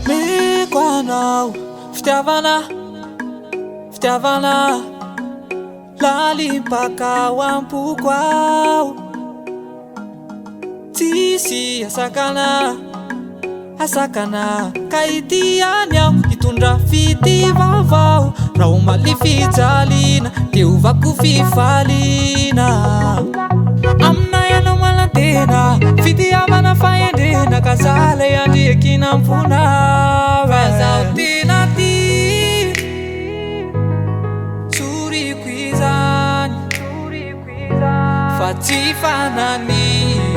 Mekoanao fitiavana lalimpaka ao ampoko ao. Tsisy asakana ka ity any aho hitondra fity vaovao. Raha omaly fijaliana de ovako fifaliana. Aminay anao malantena fitiavana fahendrena ka zala andriakina amfona. Fa zaho tena ty tsoriko izany fa tsy fananina.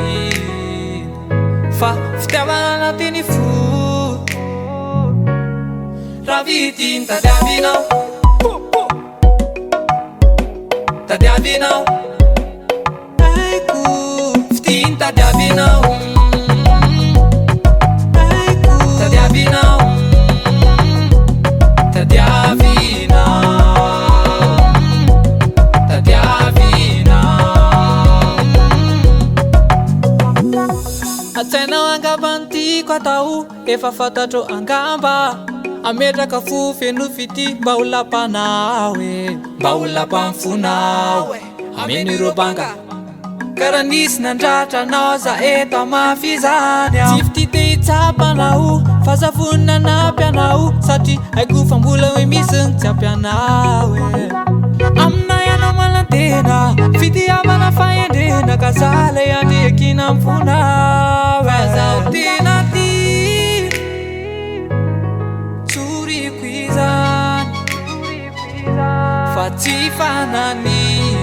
Fa fitiavana anatiny fo raha vitiny tadiavinao aiko fitiny tadiavinao aiko tadiavinao atsainao angambantiko atao efa fantatro angamba. Ametraka fo feno fity mba ho lapanao mba ho lapamfonao ameno ireo banga karaha nisy nandratranao za eto mafy zany aho. Tsy fity te hitsapanao fa savonina napy anao satria haiko fa mbola hoe misy ny tsy ampy anao aminay anao malantena fitiavana fahendrena ka zala andriakina amfonao. Fa zaho tena ty tsoriko izany fa tsy fananina.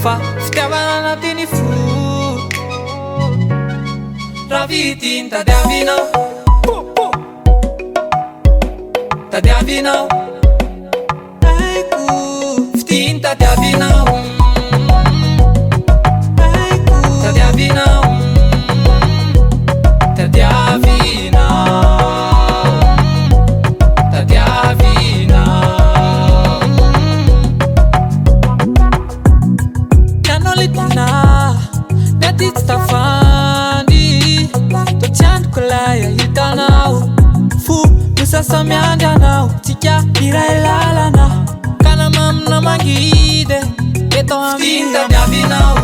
Fa fitiavana anatiny fo raha vitiny tadiavinao aiko fitiny tadiavinao aiko tadiavinao kanolitina mety tsy tafandy to tsy androko lay ahitanao fo misasa miandry anao tsika iray lalana kana mamina mangidy eto aminy tadiavinao